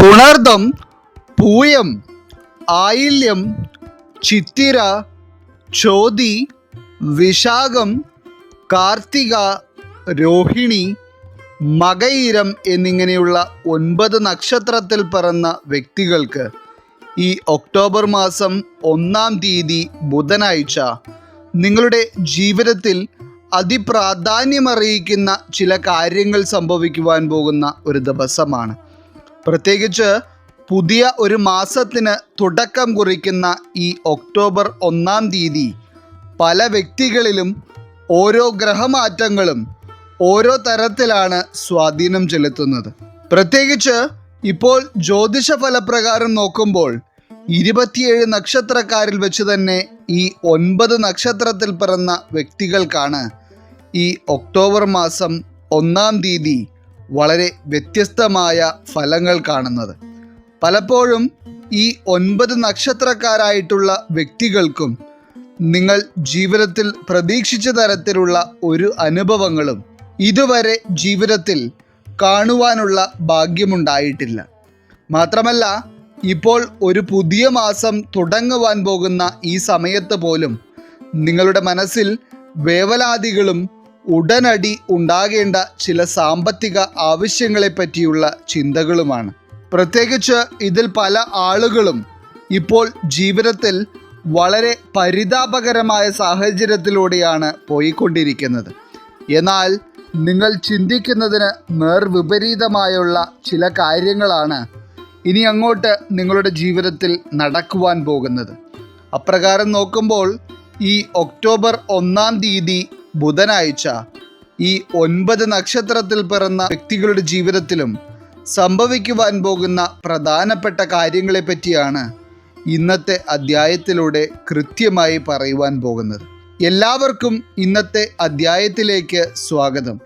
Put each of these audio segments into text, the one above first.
പുണർദം, പൂയം, ആയില്യം, ചിത്തിര, ചോതി, വിശാഖം, കാർത്തിക, രോഹിണി, മകയിരം എന്നിങ്ങനെയുള്ള 9 നക്ഷത്രത്തിൽ പിറന്ന വ്യക്തികൾക്ക് ഈ ഒക്ടോബർ മാസം 1-ാം തീയതി ബുധനാഴ്ച നിങ്ങളുടെ ജീവിതത്തിൽ അതിപ്രാധാന്യമറിയിക്കുന്ന ചില കാര്യങ്ങൾ സംഭവിക്കുവാൻ പോകുന്ന ഒരു ദിവസമാണ്. പ്രത്യേകിച്ച് പുതിയ ഒരു മാസത്തിന് തുടക്കം കുറിക്കുന്ന ഈ ഒക്ടോബർ 1-ാം തീയതി പല വ്യക്തികളിലും ഓരോ ഗ്രഹമാറ്റങ്ങളും ഓരോ തരത്തിലാണ് സ്വാധീനം ചെലുത്തുന്നത്. പ്രത്യേകിച്ച് ഇപ്പോൾ ജ്യോതിഷ ഫലപ്രകാരം നോക്കുമ്പോൾ 27 നക്ഷത്രക്കാരിൽ വെച്ച് തന്നെ ഈ 9 നക്ഷത്രത്തിൽ പിറന്ന വ്യക്തികൾക്കാണ് ഈ ഒക്ടോബർ മാസം 1-ാം തീയതി വളരെ വ്യത്യസ്തമായ ഫലങ്ങൾ കാണുന്നത്. പലപ്പോഴും ഈ 9 നക്ഷത്രക്കാരായിട്ടുള്ള വ്യക്തികൾക്കും നിങ്ങൾ ജീവിതത്തിൽ പ്രതീക്ഷിച്ച തരത്തിലുള്ള ഒരു അനുഭവങ്ങളും ഇതുവരെ ജീവിതത്തിൽ കാണുവാനുള്ള ഭാഗ്യമുണ്ടായിട്ടില്ല. മാത്രമല്ല, ഇപ്പോൾ ഒരു പുതിയ മാസം തുടങ്ങുവാൻ പോകുന്ന ഈ സമയത്ത് പോലും നിങ്ങളുടെ മനസ്സിൽ വേവലാതികളും ഉടനടി ഉണ്ടാകേണ്ട ചില സാമ്പത്തിക ആവശ്യങ്ങളെ പറ്റിയുള്ള ചിന്തകളുമാണ്. പ്രത്യേകിച്ച് ഇതിൽ പല ആളുകളും ഇപ്പോൾ ജീവിതത്തിൽ വളരെ പരിതാപകരമായ സാഹചര്യത്തിലൂടെയാണ് പോയിക്കൊണ്ടിരിക്കുന്നത്. എന്നാൽ നിങ്ങൾ ചിന്തിക്കുന്നതിന് നേർവിപരീതമായുള്ള ചില കാര്യങ്ങളാണ് ഇനി അങ്ങോട്ട് നിങ്ങളുടെ ജീവിതത്തിൽ നടക്കുവാൻ പോകുന്നത്. അപ്രകാരം നോക്കുമ്പോൾ ഈ ഒക്ടോബർ 1-ാം തീയതി ബുധനാഴ്ച ഈ 9 നക്ഷത്രത്തിൽ പിറന്ന വ്യക്തികളുടെ ജീവിതത്തിലും സംഭവിക്കുവാൻ പോകുന്ന പ്രധാനപ്പെട്ട കാര്യങ്ങളെ പറ്റിയാണ് ഇന്നത്തെ അധ്യായത്തിലൂടെ കൃത്യമായി പറയുവാൻ പോകുന്നത്. എല്ലാവർക്കും ഇന്നത്തെ അധ്യായത്തിലേക്ക് സ്വാഗതം.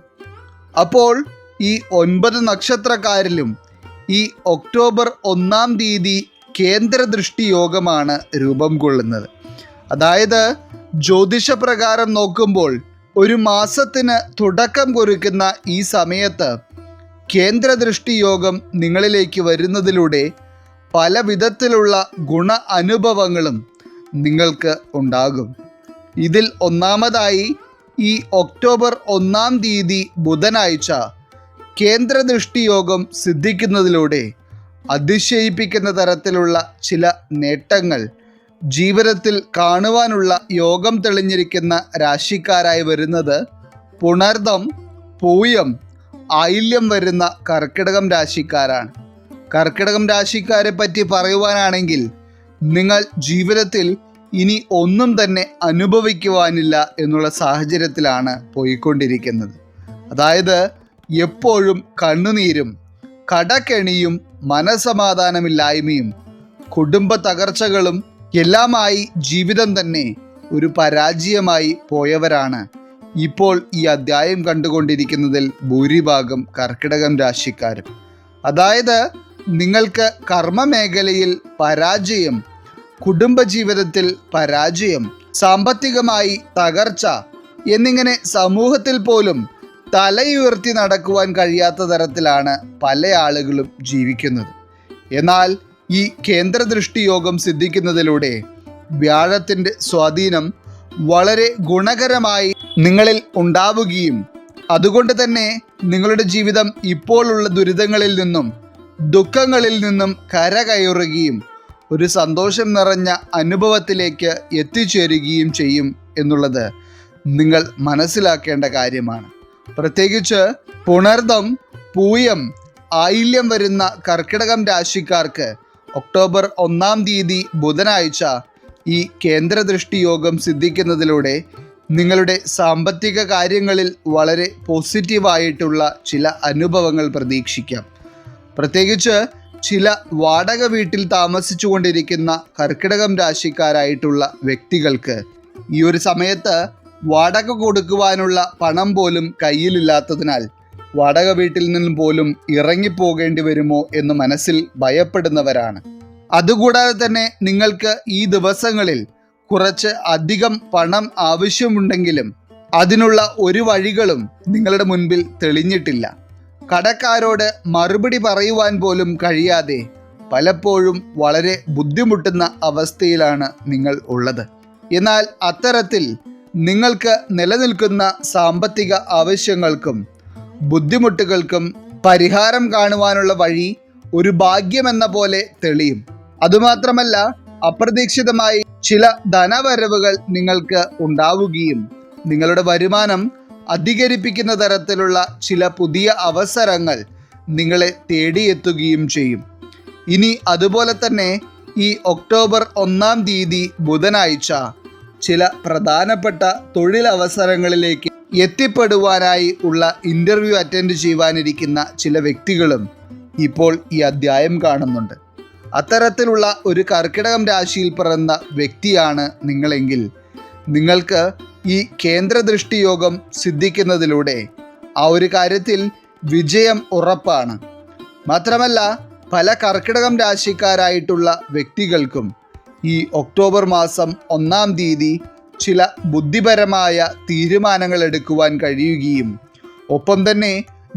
അപ്പോൾ ഈ 9 നക്ഷത്രക്കാരിലും ഈ ഒക്ടോബർ 1-ാം തീയതി കേന്ദ്രദൃഷ്ടി യോഗമാണ് രൂപം കൊള്ളുന്നത്. അതായത് ജ്യോതിഷപ്രകാരം നോക്കുമ്പോൾ ഒരു മാസത്തിന് തുടക്കം കുറിക്കുന്ന ഈ സമയത്ത് കേന്ദ്രദൃഷ്ടി യോഗം നിങ്ങളിലേക്ക് വരുന്നതിലൂടെ പല വിധത്തിലുള്ള ഗുണ അനുഭവങ്ങളും നിങ്ങൾക്ക് ഉണ്ടാകും. ഇതിൽ ഒന്നാമതായി ഈ ഒക്ടോബർ 1-ാം തീയതി ബുധനാഴ്ച കേന്ദ്രദൃഷ്ടി യോഗം സിദ്ധിക്കുന്നതിലൂടെ അതിശയിപ്പിക്കുന്ന തരത്തിലുള്ള ചില നേട്ടങ്ങൾ ജീവിതത്തിൽ കാണുവാനുള്ള യോഗം തെളിഞ്ഞിരിക്കുന്ന രാശിക്കാരായി വരുന്നത് പുണർദം, പൂയം, ആയില്യം വരുന്ന കർക്കിടകം രാശിക്കാരാണ്. കർക്കിടകം രാശിക്കാരെ പറ്റി പറയുവാനാണെങ്കിൽ നിങ്ങൾ ജീവിതത്തിൽ ഇനി ഒന്നും തന്നെ അനുഭവിക്കുവാനില്ല എന്നുള്ള സാഹചര്യത്തിലാണ് പോയിക്കൊണ്ടിരിക്കുന്നത്. അതായത് എപ്പോഴും കണ്ണുനീരും കടക്കെണിയും മനസമാധാനമില്ലായ്മയും കുടുംബ തകർച്ചകളും എല്ലാമായി ജീവിതം തന്നെ ഒരു പരാജയമായി പോയവരാണ് ഇപ്പോൾ ഈ അധ്യായം കണ്ടുകൊണ്ടിരിക്കുന്നതിൽ ഭൂരിഭാഗം കർക്കിടകം രാശിക്കാരും. അതായത് നിങ്ങൾക്ക് കർമ്മമേഖലയിൽ പരാജയം, കുടുംബജീവിതത്തിൽ പരാജയം, സാമ്പത്തികമായി തകർച്ച എന്നിങ്ങനെ സമൂഹത്തിൽ പോലും തലയുയർത്തി നടക്കുവാൻ കഴിയാത്ത തരത്തിലാണ് പല ആളുകളും ജീവിക്കുന്നത്. എന്നാൽ ഈ കേന്ദ്രദൃഷ്ടി യോഗം സിദ്ധിക്കുന്നതിലൂടെ വ്യാഴത്തിൻ്റെ സ്വാധീനം വളരെ ഗുണകരമായി നിങ്ങളിൽ ഉണ്ടാവുകയും അതുകൊണ്ട് തന്നെ നിങ്ങളുടെ ജീവിതം ഇപ്പോഴുള്ള ദുരിതങ്ങളിൽ നിന്നും ദുഃഖങ്ങളിൽ നിന്നും കരകയറുകയും ഒരു സന്തോഷം നിറഞ്ഞ അനുഭവത്തിലേക്ക് എത്തിച്ചേരുകയും ചെയ്യും എന്നുള്ളത് നിങ്ങൾ മനസ്സിലാക്കേണ്ട കാര്യമാണ്. പ്രത്യേകിച്ച് പുണർദം, പൂയം, ആയില്യം വരുന്ന കർക്കിടകം രാശിക്കാർക്ക് ഒക്ടോബർ 1-ാം തീയതി ബുധനാഴ്ച ഈ കേന്ദ്രദൃഷ്ടി യോഗം സിദ്ധിക്കുന്നതിലൂടെ നിങ്ങളുടെ സാമ്പത്തിക കാര്യങ്ങളിൽ വളരെ പോസിറ്റീവായിട്ടുള്ള ചില അനുഭവങ്ങൾ പ്രതീക്ഷിക്കാം. പ്രത്യേകിച്ച് ചില വാടക വീട്ടിൽ താമസിച്ചു കൊണ്ടിരിക്കുന്ന കർക്കിടകം രാശിക്കാരായിട്ടുള്ള വ്യക്തികൾക്ക് ഈ ഒരു സമയത്ത് വാടക കൊടുക്കുവാനുള്ള പണം പോലും കയ്യിലില്ലാത്തതിനാൽ വാടക വീട്ടിൽ നിന്നും പോലും ഇറങ്ങിപ്പോകേണ്ടി വരുമോ എന്ന് മനസ്സിൽ ഭയപ്പെടുന്നവരാണ്. അതുകൂടാതെ തന്നെ നിങ്ങൾക്ക് ഈ ദിവസങ്ങളിൽ കുറച്ച് അധികം പണം ആവശ്യമുണ്ടെങ്കിലും അതിനുള്ള ഒരു വഴികളും നിങ്ങളുടെ മുൻപിൽ തെളിഞ്ഞിട്ടില്ല. കടക്കാരോട് മറുപടി പറയുവാൻ പോലും കഴിയാതെ പലപ്പോഴും വളരെ ബുദ്ധിമുട്ടുന്ന അവസ്ഥയിലാണ് നിങ്ങൾ ഉള്ളത്. എന്നാൽ അത്തരത്തിൽ നിങ്ങൾക്ക് നിലനിൽക്കുന്ന സാമ്പത്തിക ആവശ്യങ്ങൾക്കും ബുദ്ധിമുട്ടുകൾക്കും പരിഹാരം കാണുവാനുള്ള വഴി ഒരു ഭാഗ്യമെന്ന പോലെ തെളിയും. അതുമാത്രമല്ല, അപ്രതീക്ഷിതമായി ചില ധനവരവുകൾ നിങ്ങൾക്ക് ഉണ്ടാവുകയും നിങ്ങളുടെ വരുമാനം അധികരിപ്പിക്കുന്ന തരത്തിലുള്ള ചില പുതിയ അവസരങ്ങൾ നിങ്ങളെ തേടിയെത്തുകയും ചെയ്യും. ഇനി അതുപോലെ തന്നെ ഈ ഒക്ടോബർ 1 തീയതി ബുധനാഴ്ച ചില പ്രധാനപ്പെട്ട തൊഴിലവസരങ്ങളിലേക്ക് എത്തിപ്പെടുവാനായി ഉള്ള ഇൻ്റർവ്യൂ അറ്റൻഡ് ചെയ്യുവാനിരിക്കുന്ന ചില വ്യക്തികളും ഇപ്പോൾ ഈ അധ്യായം കാണുന്നുണ്ട്. അത്തരത്തിലുള്ള ഒരു കർക്കിടകം രാശിയിൽ പിറന്ന വ്യക്തിയാണ് നിങ്ങളെങ്കിൽ നിങ്ങൾക്ക് ഈ കേന്ദ്രദൃഷ്ടിയോഗം സിദ്ധിക്കുന്നതിലൂടെ ആ ഒരു കാര്യത്തിൽ വിജയം ഉറപ്പാണ്. മാത്രമല്ല, പല കർക്കിടകം രാശിക്കാരായിട്ടുള്ള വ്യക്തികൾക്കും ഈ ഒക്ടോബർ മാസം 1 തീയതി ചില ബുദ്ധിപരമായ തീരുമാനങ്ങൾ എടുക്കുവാൻ കഴിയുകയും ഒപ്പം തന്നെ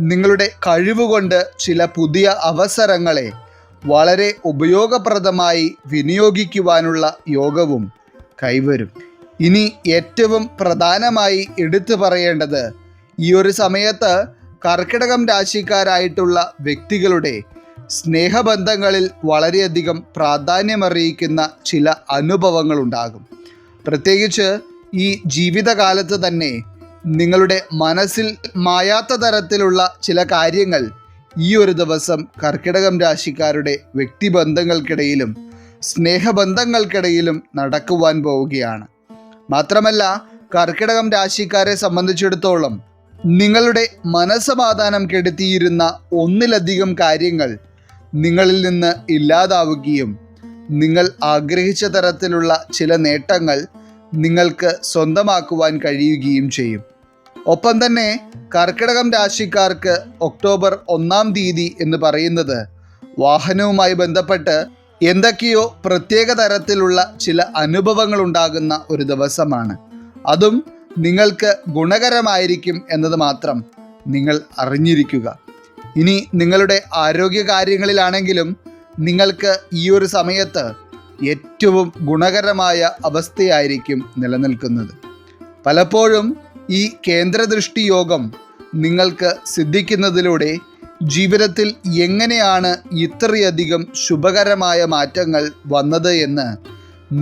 നിങ്ങളുടെ കഴിവുകൊണ്ട് ചില പുതിയ അവസരങ്ങളെ വളരെ ഉപയോഗപ്രദമായി വിനിയോഗിക്കുവാനുള്ള യോഗവും കൈവരും. ഇനി ഏറ്റവും പ്രധാനമായി എടുത്തു പറയേണ്ടത്, ഈ ഒരു സമയത്ത് കർക്കിടകം രാശിക്കാരായിട്ടുള്ള വ്യക്തികളുടെ സ്നേഹബന്ധങ്ങളിൽ വളരെയധികം പ്രാധാന്യമറിയിക്കുന്ന ചില അനുഭവങ്ങളുണ്ടാകും. പ്രത്യേകിച്ച് ഈ ജീവിതകാലത്ത് തന്നെ നിങ്ങളുടെ മനസ്സിൽ മായാത്ത തരത്തിലുള്ള ചില കാര്യങ്ങൾ ഈ ഒരു ദിവസം കർക്കിടകം രാശിക്കാരുടെ വ്യക്തിബന്ധങ്ങൾക്കിടയിലും സ്നേഹബന്ധങ്ങൾക്കിടയിലും നടക്കുവാൻ പോവുകയാണ്. മാത്രമല്ല, കർക്കിടകം രാശിക്കാരെ സംബന്ധിച്ചിടത്തോളം നിങ്ങളുടെ മനസ്സമാധാനം കെടുത്തിയിരുന്ന ഒന്നിലധികം കാര്യങ്ങൾ നിങ്ങളിൽ നിന്ന് ഇല്ലാതാവുകയും നിങ്ങൾ ആഗ്രഹിച്ച തരത്തിലുള്ള ചില നേട്ടങ്ങൾ നിങ്ങൾക്ക് സ്വന്തമാക്കുവാൻ കഴിയുകയും ചെയ്യും. ഒപ്പം തന്നെ കർക്കിടകം രാശിക്കാർക്ക് ഒക്ടോബർ 1 തീയതി എന്ന് പറയുന്നത് വാഹനവുമായി ബന്ധപ്പെട്ട് എന്തൊക്കെയോ പ്രത്യേക തരത്തിലുള്ള ചില അനുഭവങ്ങൾ ഉണ്ടാകുന്ന ഒരു ദിവസമാണ്. അതും നിങ്ങൾക്ക് ഗുണകരമായിരിക്കും എന്നത് മാത്രം നിങ്ങൾ അറിഞ്ഞിരിക്കുക. ഇനി നിങ്ങളുടെ ആരോഗ്യകാര്യങ്ങളിലാണെങ്കിലും നിങ്ങൾക്ക് ഈ ഒരു സമയത്ത് ഏറ്റവും ഗുണകരമായ അവസ്ഥയായിരിക്കും നിലനിൽക്കുന്നത്. പലപ്പോഴും ഈ കേന്ദ്രദൃഷ്ടി യോഗം നിങ്ങൾക്ക് സിദ്ധിക്കുന്നതിലൂടെ ജീവിതത്തിൽ എങ്ങനെയാണ് ഇത്രയധികം ശുഭകരമായ മാറ്റങ്ങൾ വന്നത് എന്ന്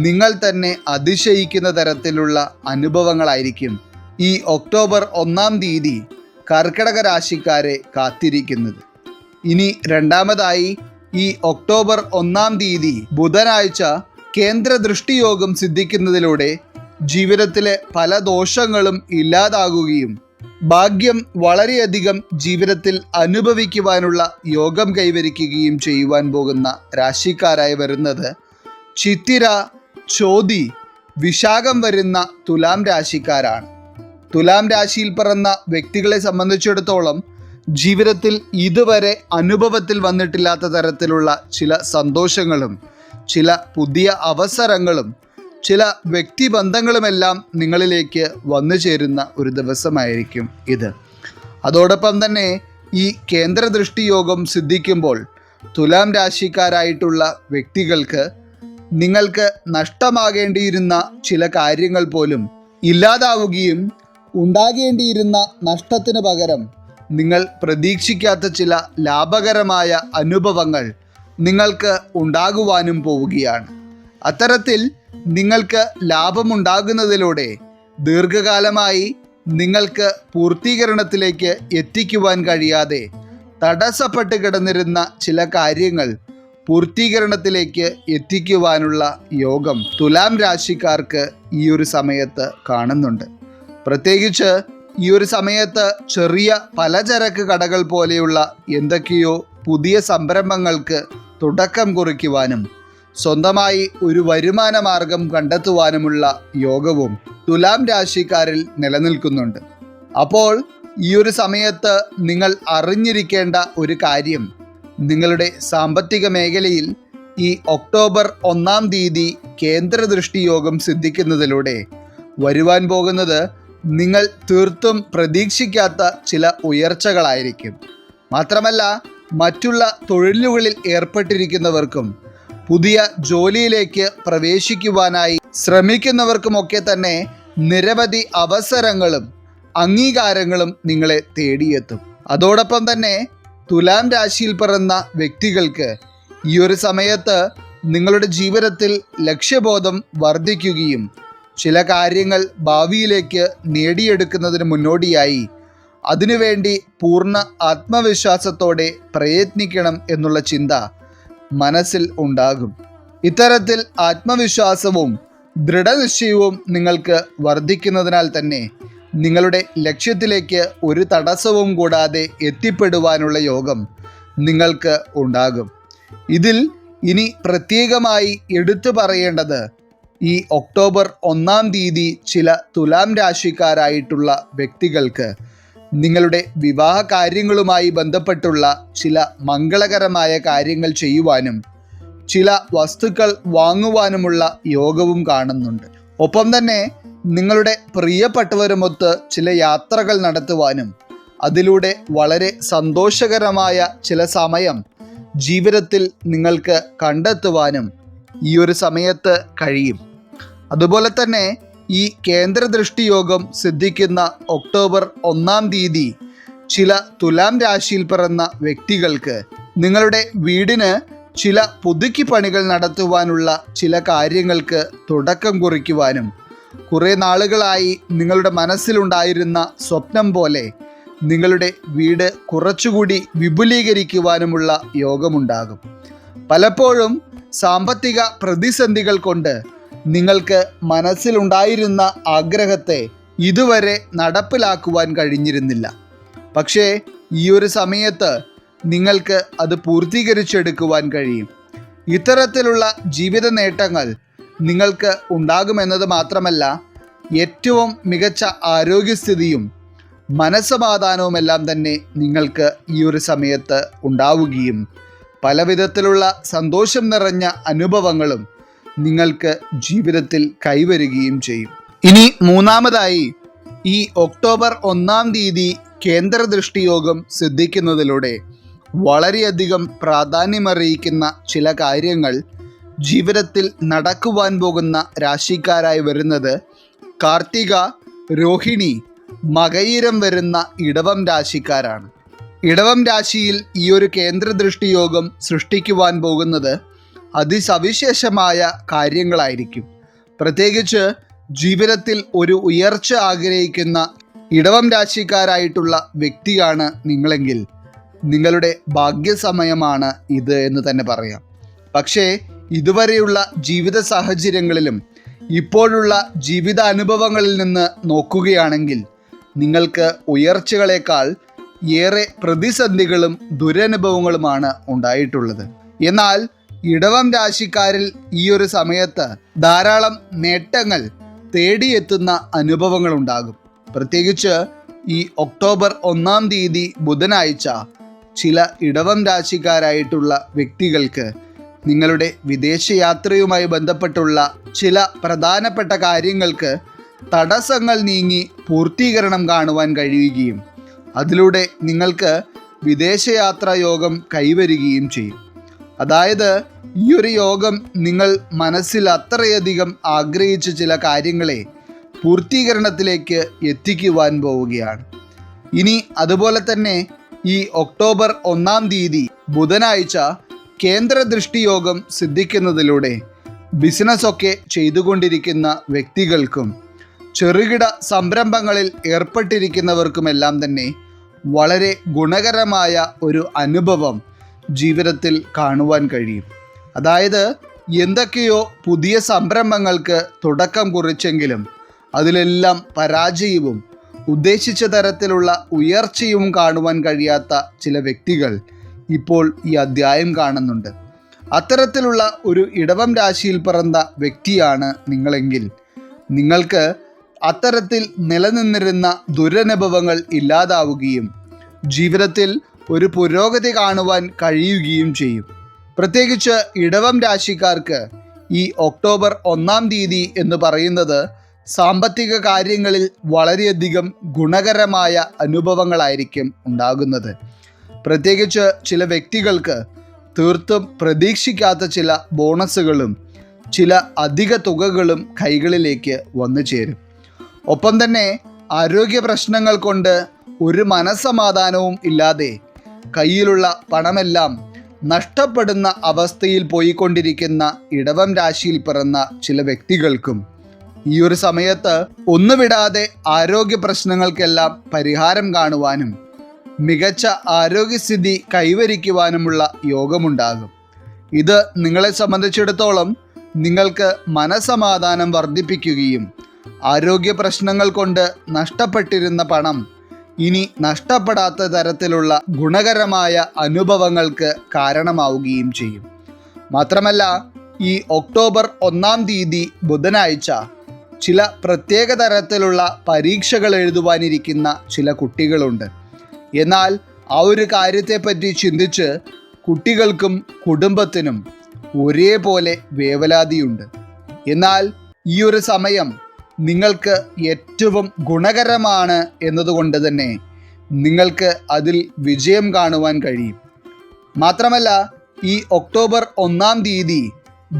നിങ്ങൾ തന്നെ അതിശയിക്കുന്ന തരത്തിലുള്ള അനുഭവങ്ങളായിരിക്കും ഈ ഒക്ടോബർ 1 തീയതി കർക്കിടക രാശിക്കാരെ കാത്തിരിക്കുന്നത്. ഇനി രണ്ടാമതായി, ഈ ഒക്ടോബർ 1 തീയതി ബുധനാഴ്ച കേന്ദ്രദൃഷ്ടിയോഗം സിദ്ധിക്കുന്നതിലൂടെ ജീവിതത്തിലെ പല ദോഷങ്ങളും ഇല്ലാതാകുകയും ഭാഗ്യം വളരെയധികം ജീവിതത്തിൽ അനുഭവിക്കുവാനുള്ള യോഗം കൈവരിക്കുകയും ചെയ്യുവാൻ പോകുന്ന രാശിക്കാരായി വരുന്നത് ചിത്തിര, ചോതി, വിശാഖം വരുന്ന തുലാം രാശിക്കാരാണ്. തുലാം രാശിയിൽ പിറന്ന വ്യക്തികളെ സംബന്ധിച്ചിടത്തോളം ജീവിതത്തിൽ ഇതുവരെ അനുഭവത്തിൽ വന്നിട്ടില്ലാത്ത തരത്തിലുള്ള ചില സന്തോഷങ്ങളും ചില പുതിയ അവസരങ്ങളും ചില വ്യക്തിബന്ധങ്ങളുമെല്ലാം നിങ്ങളിലേക്ക് വന്നു ചേരുന്ന ഒരു ദിവസമായിരിക്കും ഇത്. അതോടൊപ്പം തന്നെ ഈ കേന്ദ്രദൃഷ്ടി യോഗം സിദ്ധിക്കുമ്പോൾ തുലാം രാശിക്കാരായിട്ടുള്ള വ്യക്തികൾക്ക് നിങ്ങൾക്ക് നഷ്ടമാകേണ്ടിയിരുന്ന ചില കാര്യങ്ങൾ പോലും ഇല്ലാതാവുകയും ഉണ്ടാകേണ്ടിയിരുന്ന നഷ്ടത്തിന് പകരം നിങ്ങൾ പ്രതീക്ഷിക്കാത്ത ചില ലാഭകരമായ അനുഭവങ്ങൾ നിങ്ങൾക്ക് ഉണ്ടാകുവാനും പോവുകയാണ്. അത്തരത്തിൽ നിങ്ങൾക്ക് ലാഭമുണ്ടാകുന്നതിലൂടെ ദീർഘകാലമായി നിങ്ങൾക്ക് പൂർത്തീകരണത്തിലേക്ക് എത്തിക്കുവാൻ കഴിയാതെ തടസ്സപ്പെട്ട് കിടന്നിരുന്ന ചില കാര്യങ്ങൾ പൂർത്തീകരണത്തിലേക്ക് എത്തിക്കുവാനുള്ള യോഗം തുലാം രാശിക്കാർക്ക് ഈ ഒരു സമയത്ത് കാണുന്നുണ്ട്. പ്രത്യേകിച്ച് ഈ ഒരു സമയത്ത് ചെറിയ പലചരക്ക് കടകൾ പോലെയുള്ള എന്തൊക്കെയോ പുതിയ സംരംഭങ്ങൾക്ക് തുടക്കം കുറിക്കുവാനും സ്വന്തമായി ഒരു വരുമാന മാർഗം കണ്ടെത്തുവാനുമുള്ള യോഗവും തുലാം രാശിക്കാരിൽ നിലനിൽക്കുന്നുണ്ട്. അപ്പോൾ ഈ ഒരു സമയത്ത് നിങ്ങൾ അറിഞ്ഞിരിക്കേണ്ട ഒരു കാര്യം, നിങ്ങളുടെ സാമ്പത്തിക മേഖലയിൽ ഈ ഒക്ടോബർ 1 തീയതി കേന്ദ്രദൃഷ്ടി യോഗം സിദ്ധിക്കുന്നതിലൂടെ വരുവാൻ പോകുന്നത് നിങ്ങൾ തീർത്തും പ്രതീക്ഷിക്കാത്ത ചില ഉയർച്ചകളായിരിക്കും. മാത്രമല്ല മറ്റുള്ള തൊഴിലുകളിൽ ഏർപ്പെട്ടിരിക്കുന്നവർക്കും പുതിയ ജോലിയിലേക്ക് പ്രവേശിക്കുവാനായി ശ്രമിക്കുന്നവർക്കുമൊക്കെ തന്നെ നിരവധി അവസരങ്ങളും അംഗീകാരങ്ങളും നിങ്ങളെ തേടിയെത്തും. അതോടൊപ്പം തന്നെ തുലാം രാശിയിൽ പിറന്ന വ്യക്തികൾക്ക് ഈ ഒരു സമയത്ത് നിങ്ങളുടെ ജീവിതത്തിൽ ലക്ഷ്യബോധം വർദ്ധിക്കുകയും ചില കാര്യങ്ങൾ ഭാവിയിലേക്ക് നേടിയെടുക്കുന്നതിന് മുന്നോടിയായി അതിനുവേണ്ടി പൂർണ്ണ ആത്മവിശ്വാസത്തോടെ പ്രയത്നിക്കണം എന്നുള്ള ചിന്ത മനസ്സിൽ ഉണ്ടാകും. ഇത്തരത്തിൽ ആത്മവിശ്വാസവും ദൃഢനിശ്ചയവും നിങ്ങൾക്ക് വർദ്ധിക്കുന്നതിനാൽ തന്നെ നിങ്ങളുടെ ലക്ഷ്യത്തിലേക്ക് ഒരു തടസ്സവും കൂടാതെ എത്തിപ്പെടുവാനുള്ള യോഗം നിങ്ങൾക്ക് ഉണ്ടാകും. ഇതിൽ ഇനി പ്രത്യേകമായി എടുത്തു പറയേണ്ടത് ഈ ഒക്ടോബർ 1-ാം തീയതി ചില തുലാം രാശിക്കാരായിട്ടുള്ള വ്യക്തികൾക്ക് നിങ്ങളുടെ വിവാഹ കാര്യങ്ങളുമായി ബന്ധപ്പെട്ടുള്ള ചില മംഗളകരമായ കാര്യങ്ങൾ ചെയ്യുവാനും ചില വസ്തുക്കൾ വാങ്ങുവാനുമുള്ള യോഗവും കാണുന്നുണ്ട്. ഒപ്പം തന്നെ നിങ്ങളുടെ പ്രിയപ്പെട്ടവരുമൊത്ത് ചില യാത്രകൾ നടത്തുവാനും അതിലൂടെ വളരെ സന്തോഷകരമായ ചില സമയം ജീവിതത്തിൽ നിങ്ങൾക്ക് കണ്ടെത്തുവാനും ഈ ഒരു സമയത്ത് കഴിയും. അതുപോലെ തന്നെ ഈ കേന്ദ്രദൃഷ്ടി യോഗം സിദ്ധിക്കുന്ന ഒക്ടോബർ 1-ാം തീയതി ചില തുലാം രാശിയിൽ പിറന്ന വ്യക്തികൾക്ക് നിങ്ങളുടെ വീടിന് ചില പുതുക്കി പണികൾ നടത്തുവാനുള്ള ചില കാര്യങ്ങൾക്ക് തുടക്കം കുറിക്കുവാനും കുറേ നാളുകളായി നിങ്ങളുടെ മനസ്സിലുണ്ടായിരുന്ന സ്വപ്നം പോലെ നിങ്ങളുടെ വീട് കുറച്ചുകൂടി വിപുലീകരിക്കുവാനുമുള്ള യോഗമുണ്ടാകും. പലപ്പോഴും സാമ്പത്തിക പ്രതിസന്ധികൾ കൊണ്ട് നിങ്ങൾക്ക് മനസ്സിലുണ്ടായിരുന്ന ആഗ്രഹത്തെ ഇതുവരെ നടപ്പിലാക്കുവാൻ കഴിഞ്ഞിരുന്നില്ല. പക്ഷേ ഈ ഒരു സമയത്ത് നിങ്ങൾക്ക് അത് പൂർത്തീകരിച്ചെടുക്കുവാൻ കഴിയും. ഇത്തരത്തിലുള്ള ജീവിത നേട്ടങ്ങൾ നിങ്ങൾക്ക് ഉണ്ടാകുമെന്നത് മാത്രമല്ല, ഏറ്റവും മികച്ച ആരോഗ്യസ്ഥിതിയും മനസ്സമാധാനവുമെല്ലാം തന്നെ നിങ്ങൾക്ക് ഈ ഒരു സമയത്ത് ഉണ്ടാവുകയും പല വിധത്തിലുള്ള സന്തോഷം നിറഞ്ഞ അനുഭവങ്ങളും നിങ്ങൾക്ക് ജീവിതത്തിൽ കൈവരുകയും ചെയ്യും. ഇനി മൂന്നാമതായി ഈ ഒക്ടോബർ 1-ാം തീയതി കേന്ദ്രദൃഷ്ടി യോഗം സിദ്ധിക്കുന്നതിലൂടെ വളരെയധികം പ്രാധാന്യമറിയിക്കുന്ന ചില കാര്യങ്ങൾ ജീവിതത്തിൽ നടക്കുവാൻ പോകുന്ന രാശിക്കാരായി വരുന്നത് കാർത്തിക, രോഹിണി, മകയിരം വരുന്ന ഇടവം രാശിക്കാരാണ്. ഇടവം രാശിയിൽ ഈ ഒരു കേന്ദ്രദൃഷ്ടി യോഗം സൃഷ്ടിക്കുവാൻ പോകുന്നത് അതിസവിശേഷമായ കാര്യങ്ങളായിരിക്കും. പ്രത്യേകിച്ച് ജീവിതത്തിൽ ഒരു ഉയർച്ച ആഗ്രഹിക്കുന്ന ഇടവം രാശിക്കാരായിട്ടുള്ള വ്യക്തിയാണ് നിങ്ങളെങ്കിൽ നിങ്ങളുടെ ഭാഗ്യസമയമാണ് ഇത് എന്ന് തന്നെ പറയാം. പക്ഷേ ഇതുവരെയുള്ള ജീവിത സാഹചര്യങ്ങളിലും ഇപ്പോഴുള്ള ജീവിതാനുഭവങ്ങളിൽ നിന്ന് നോക്കുകയാണെങ്കിൽ നിങ്ങൾക്ക് ഉയർച്ചകളേക്കാൾ ഏറെ പ്രതിസന്ധികളും ദുരനുഭവങ്ങളുമാണ് ഉണ്ടായിട്ടുള്ളത്. എന്നാൽ ഇടവം രാശിക്കാരിൽ ഈ ഒരു സമയത്ത് ധാരാളം നേട്ടങ്ങൾ തേടിയെത്തുന്ന അനുഭവങ്ങളുണ്ടാകും. പ്രത്യേകിച്ച് ഈ ഒക്ടോബർ 1-ാം തീയതി ബുധനാഴ്ച ചില ഇടവം രാശിക്കാരായിട്ടുള്ള വ്യക്തികൾക്ക് നിങ്ങളുടെ വിദേശയാത്രയുമായി ബന്ധപ്പെട്ടുള്ള ചില പ്രധാനപ്പെട്ട കാര്യങ്ങൾക്ക് തടസ്സങ്ങൾ നീങ്ങി പൂർത്തീകരണം കാണുവാൻ കഴിയുകയും അതിലൂടെ നിങ്ങൾക്ക് വിദേശയാത്രാ യോഗം കൈവരുകയും ചെയ്യും. അതായത് ഈ ഒരു യോഗം നിങ്ങൾ മനസ്സിൽ അത്രയധികം ആഗ്രഹിച്ച ചില കാര്യങ്ങളെ പൂർത്തീകരണത്തിലേക്ക് എത്തിക്കുവാൻ പോവുകയാണ്. ഇനി അതുപോലെ തന്നെ ഈ ഒക്ടോബർ 1-ാം തീയതി ബുധനാഴ്ച കേന്ദ്രദൃഷ്ടി യോഗം സിദ്ധിക്കുന്നതിലൂടെ ബിസിനസ്സൊക്കെ ചെയ്തുകൊണ്ടിരിക്കുന്ന വ്യക്തികൾക്കും ചെറുകിട സംരംഭങ്ങളിൽ ഏർപ്പെട്ടിരിക്കുന്നവർക്കുമെല്ലാം തന്നെ വളരെ ഗുണകരമായ ഒരു അനുഭവം ജീവിതത്തിൽ കാണുവാൻ കഴിയും. അതായത് എന്തൊക്കെയോ പുതിയ സംരംഭങ്ങൾക്ക് തുടക്കം കുറിച്ചെങ്കിലും അതിലെല്ലാം പരാജയവും ഉദ്ദേശിച്ച തരത്തിലുള്ള ഉയർച്ചയും കാണുവാൻ കഴിയാത്ത ചില വ്യക്തികൾ ഇപ്പോൾ ഈ അധ്യായം കാണുന്നുണ്ട്. അത്തരത്തിലുള്ള ഒരു ഇടവം രാശിയിൽ പിറന്ന വ്യക്തിയാണ് നിങ്ങളെങ്കിൽ നിങ്ങൾക്ക് അത്തരത്തിൽ നിലനിന്നിരുന്ന ദുരനുഭവങ്ങൾ ഇല്ലാതാവുകയും ജീവിതത്തിൽ ഒരു പുരോഗതി കാണുവാൻ കഴിയുകയും ചെയ്യും. പ്രത്യേകിച്ച് ഇടവം രാശിക്കാർക്ക് ഈ ഒക്ടോബർ 1-ാം തീയതി എന്ന് പറയുന്നത് സാമ്പത്തിക കാര്യങ്ങളിൽ വളരെയധികം ഗുണകരമായ അനുഭവങ്ങളായിരിക്കും ഉണ്ടാകുന്നത്. പ്രത്യേകിച്ച് ചില വ്യക്തികൾക്ക് തീർത്തും പ്രതീക്ഷിക്കാത്ത ചില ബോണസുകളും ചില അധിക തുകകളും കൈകളിലേക്ക് വന്നു ചേരും. ഒപ്പം തന്നെ ആരോഗ്യ പ്രശ്നങ്ങൾ കൊണ്ട് ഒരു മനസ്സമാധാനവും ഇല്ലാതെ കയ്യിലുള്ള പണമെല്ലാം നഷ്ടപ്പെടുന്ന അവസ്ഥയിൽ പോയിക്കൊണ്ടിരിക്കുന്ന ഇടവം രാശിയിൽ പിറന്ന ചില വ്യക്തികൾക്കും ഈ ഒരു സമയത്ത് ഒന്നുവിടാതെ ആരോഗ്യ പ്രശ്നങ്ങൾക്കെല്ലാം പരിഹാരം കാണുവാനും മികച്ച ആരോഗ്യസ്ഥിതി കൈവരിക്കുവാനുമുള്ള യോഗമുണ്ടാകും. ഇത് നിങ്ങളെ സംബന്ധിച്ചിടത്തോളം നിങ്ങൾക്ക് മനസ്സമാധാനം വർദ്ധിപ്പിക്കുകയും ആരോഗ്യ പ്രശ്നങ്ങൾ കൊണ്ട് നഷ്ടപ്പെട്ടിരുന്ന പണം ഇനി നഷ്ടപ്പെടാത്ത തരത്തിലുള്ള ഗുണകരമായ അനുഭവങ്ങൾക്ക് കാരണമാവുകയും ചെയ്യും. മാത്രമല്ല, ഈ ഒക്ടോബർ 1 തീയതി ബുധനാഴ്ച ചില പ്രത്യേക തരത്തിലുള്ള പരീക്ഷകൾ എഴുതുവാനിരിക്കുന്ന ചില കുട്ടികളുണ്ട്. എന്നാൽ ആ ഒരു കാര്യത്തെപ്പറ്റി ചിന്തിച്ച് കുട്ടികൾക്കും കുടുംബത്തിനും ഒരേപോലെ വേവലാതിയുണ്ട്. എന്നാൽ ഈ ഒരു സമയം നിങ്ങൾക്ക് ഏറ്റവും ഗുണകരമാണ് എന്നതുകൊണ്ട് തന്നെ നിങ്ങൾക്ക് അതിൽ വിജയം കാണുവാൻ കഴിയും. മാത്രമല്ല, ഈ ഒക്ടോബർ 1 തീയതി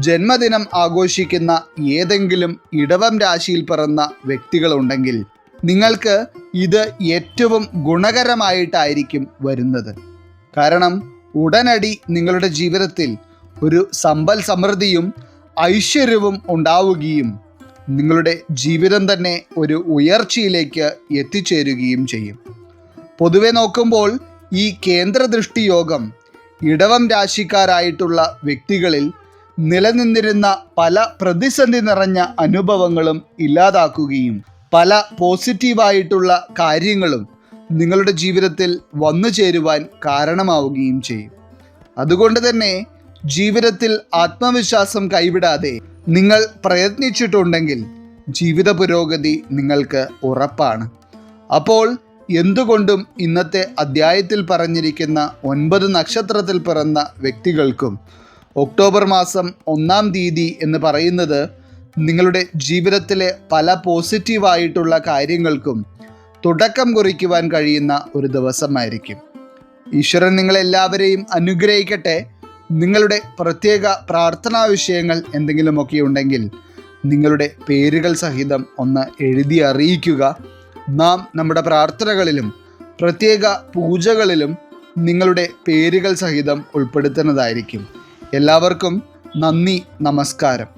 ജന്മദിനം ആഘോഷിക്കുന്ന ഏതെങ്കിലും ഇടവം രാശിയിൽ പിറന്ന വ്യക്തികളുണ്ടെങ്കിൽ നിങ്ങൾക്ക് ഇത് ഏറ്റവും ഗുണകരമായിട്ടായിരിക്കും വരുന്നത്. കാരണം ഉടനടി നിങ്ങളുടെ ജീവിതത്തിൽ ഒരു സമ്പൽ സമൃദ്ധിയും ഐശ്വര്യവും ഉണ്ടാവുകയും നിങ്ങളുടെ ജീവിതം തന്നെ ഒരു ഉയർച്ചയിലേക്ക് എത്തിച്ചേരുകയും ചെയ്യും. പൊതുവെ നോക്കുമ്പോൾ ഈ കേന്ദ്രദൃഷ്ടി യോഗം ഇടവം രാശിക്കാരായിട്ടുള്ള വ്യക്തികളിൽ നിലനിന്നിരുന്ന പല പ്രതിസന്ധി നിറഞ്ഞ അനുഭവങ്ങളും ഇല്ലാതാക്കുകയും പല പോസിറ്റീവായിട്ടുള്ള കാര്യങ്ങളും നിങ്ങളുടെ ജീവിതത്തിൽ വന്നു ചേരുവാൻ കാരണമാവുകയും ചെയ്യും. അതുകൊണ്ട് തന്നെ ജീവിതത്തിൽ ആത്മവിശ്വാസം കൈവിടാതെ നിങ്ങൾ പ്രയത്നിച്ചിട്ടുണ്ടെങ്കിൽ ജീവിത പുരോഗതി നിങ്ങൾക്ക് ഉറപ്പാണ്. അപ്പോൾ എന്തുകൊണ്ടും ഇന്നത്തെ അധ്യായത്തിൽ പറഞ്ഞിരിക്കുന്ന 9 നക്ഷത്രത്തിൽ പിറന്ന വ്യക്തികൾക്കും ഒക്ടോബർ മാസം 1 തീയതി എന്ന് പറയുന്നത് നിങ്ങളുടെ ജീവിതത്തിലെ പല പോസിറ്റീവായിട്ടുള്ള കാര്യങ്ങൾക്കും തുടക്കം കുറിക്കുവാൻ കഴിയുന്ന ഒരു ദിവസമായിരിക്കും. ഈശ്വരൻ നിങ്ങളെല്ലാവരെയും അനുഗ്രഹിക്കട്ടെ. നിങ്ങളുടെ പ്രത്യേക പ്രാർത്ഥനാ വിഷയങ്ങൾ എന്തെങ്കിലുമൊക്കെ ഉണ്ടെങ്കിൽ നിങ്ങളുടെ പേരുകൾ സഹിതം ഒന്ന് എഴുതി അറിയിക്കുക. നാം നമ്മുടെ പ്രാർത്ഥനകളിലും പ്രത്യേക പൂജകളിലും നിങ്ങളുടെ പേരുകൾ സഹിതം ഉൾപ്പെടുത്തുന്നതായിരിക്കും. എല്ലാവർക്കും നന്ദി, നമസ്കാരം.